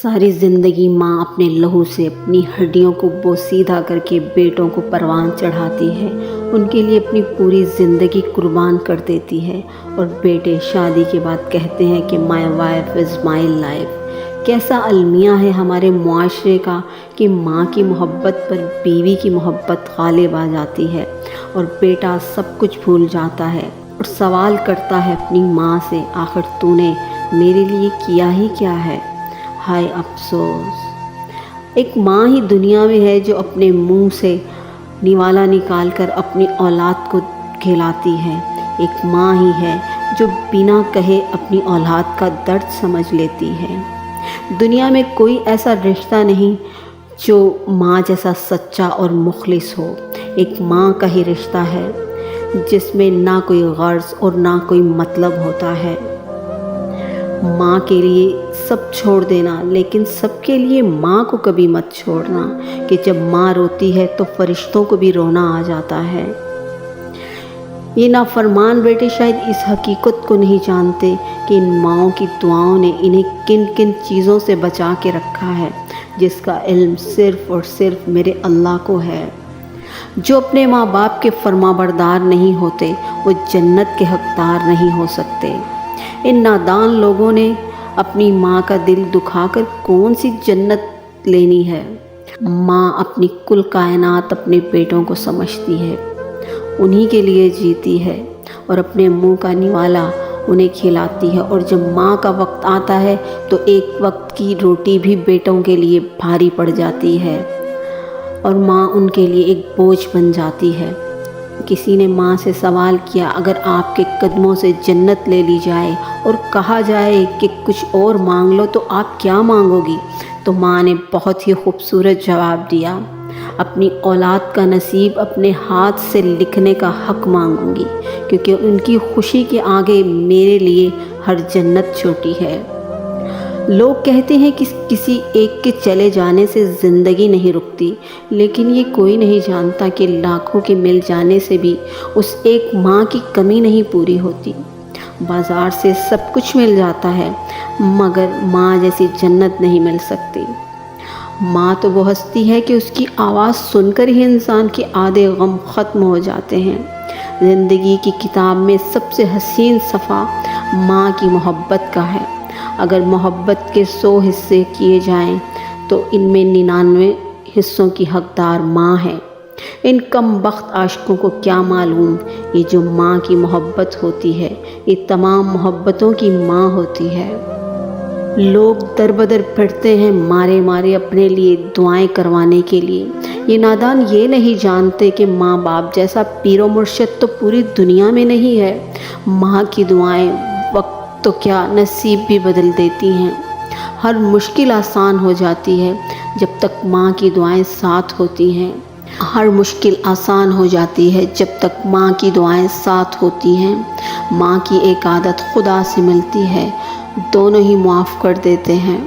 ساری زندگی ماں اپنے لہو سے اپنی ہڈیوں کو بوسیدہ کر کے بیٹوں کو پروان چڑھاتی ہے، ان کے لیے اپنی پوری زندگی قربان کر دیتی ہے، اور بیٹے شادی کے بعد کہتے ہیں کہ my wife is my life. کیسا المیہ ہے ہمارے معاشرے کا کہ ماں کی محبت پر بیوی کی محبت غالب آ جاتی ہے، اور بیٹا سب کچھ بھول جاتا ہے اور سوال کرتا ہے اپنی ماں سے، آخر تو نے میرے لیے کیا ہی کیا ہے؟ ہائے افسوس! ایک ماں ہی دنیا میں ہے جو اپنے منہ سے نوالا نکال کر اپنی اولاد کو کھلاتی ہے۔ ایک ماں ہی ہے جو بنا کہے اپنی اولاد کا درد سمجھ لیتی ہے۔ دنیا میں کوئی ایسا رشتہ نہیں جو ماں جیسا سچا اور مخلص ہو۔ ایک ماں کا ہی رشتہ ہے جس میں نہ کوئی غرض اور نہ کوئی مطلب ہوتا ہے۔ ماں کے لیے سب چھوڑ دینا، لیکن سب کے لیے ماں کو کبھی مت چھوڑنا، کہ جب ماں روتی ہے تو فرشتوں کو بھی رونا آ جاتا ہے۔ یہ نافرمان بیٹے شاید اس حقیقت کو نہیں جانتے کہ ان ماؤں کی دعاؤں نے انہیں کن کن چیزوں سے بچا کے رکھا ہے، جس کا علم صرف اور صرف میرے اللہ کو ہے۔ جو اپنے ماں باپ کے فرما بردار نہیں ہوتے، وہ جنت کے حقدار نہیں ہو سکتے۔ ان نادان لوگوں نے اپنی ماں کا دل دکھا کر کون سی جنت لینی ہے؟ ماں اپنی کل کائنات اپنے بیٹوں کو سمجھتی ہے، انہی کے لیے جیتی ہے، اور اپنے منہ کا نوالا انہیں کھلاتی ہے، اور جب ماں کا وقت آتا ہے تو ایک وقت کی روٹی بھی بیٹوں کے لیے بھاری پڑ جاتی ہے، اور ماں ان کے لیے ایک بوجھ بن جاتی ہے۔ کسی نے ماں سے سوال کیا، اگر آپ کے قدموں سے جنت لے لی جائے اور کہا جائے کہ کچھ اور مانگ لو تو آپ کیا مانگو گی؟ تو ماں نے بہت ہی خوبصورت جواب دیا، اپنی اولاد کا نصیب اپنے ہاتھ سے لکھنے کا حق مانگوں گی، کیونکہ ان کی خوشی کے آگے میرے لیے ہر جنت چھوٹی ہے۔ لوگ کہتے ہیں کہ کسی ایک کے چلے جانے سے زندگی نہیں رکتی، لیکن یہ کوئی نہیں جانتا کہ لاکھوں کے مل جانے سے بھی اس ایک ماں کی کمی نہیں پوری ہوتی۔ بازار سے سب کچھ مل جاتا ہے، مگر ماں جیسی جنت نہیں مل سکتی۔ ماں تو وہ ہستی ہے کہ اس کی آواز سن کر ہی انسان کے آدھے غم ختم ہو جاتے ہیں۔ زندگی کی کتاب میں سب سے حسین صفحہ ماں کی محبت کا ہے۔ اگر محبت کے 100 حصے کیے جائیں تو ان میں 99 حصوں کی حقدار ماں ہے۔ ان کم بخت عاشقوں کو کیا معلوم، یہ جو ماں کی محبت ہوتی ہے یہ تمام محبتوں کی ماں ہوتی ہے۔ لوگ در بدر پھرتے ہیں مارے مارے اپنے لیے دعائیں کروانے کے لیے۔ یہ نادان یہ نہیں جانتے کہ ماں باپ جیسا پیر و مرشد تو پوری دنیا میں نہیں ہے۔ ماں کی دعائیں وقت تو کیا نصیب بھی بدل دیتی ہیں۔ ہر مشکل آسان ہو جاتی ہے جب تک ماں کی دعائیں ساتھ ہوتی ہیں۔ ہر مشکل آسان ہو جاتی ہے جب تک ماں کی دعائیں ساتھ ہوتی ہیں۔ ماں کی ایک عادت خدا سے ملتی ہے، دونوں ہی معاف کر دیتے ہیں۔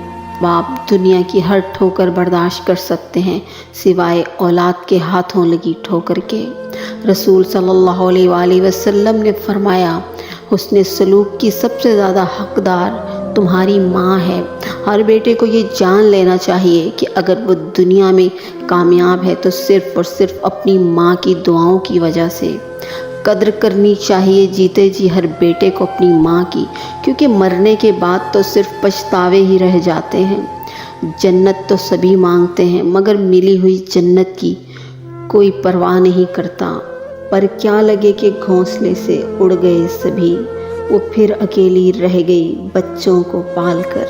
باپ دنیا کی ہر ٹھوکر برداشت کر سکتے ہیں سوائے اولاد کے ہاتھوں لگی ٹھوکر کے۔ رسول صلی اللہ علیہ وآلہ وسلم نے فرمایا، حسن سلوک کی سب سے زیادہ حقدار تمہاری ماں ہے۔ ہر بیٹے کو یہ جان لینا چاہیے کہ اگر وہ دنیا میں کامیاب ہے تو صرف اور صرف اپنی ماں کی دعاؤں کی وجہ سے۔ قدر کرنی چاہیے جیتے جی ہر بیٹے کو اپنی ماں کی، کیونکہ مرنے کے بعد تو صرف پچھتاوے ہی رہ جاتے ہیں۔ جنت تو سبھی مانگتے ہیں، مگر ملی ہوئی جنت کی کوئی پرواہ نہیں کرتا۔ پر کیا لگے کہ گھونسلے سے اڑ گئے سبھی، وہ پھر اکیلی رہ گئی بچوں کو پال کر۔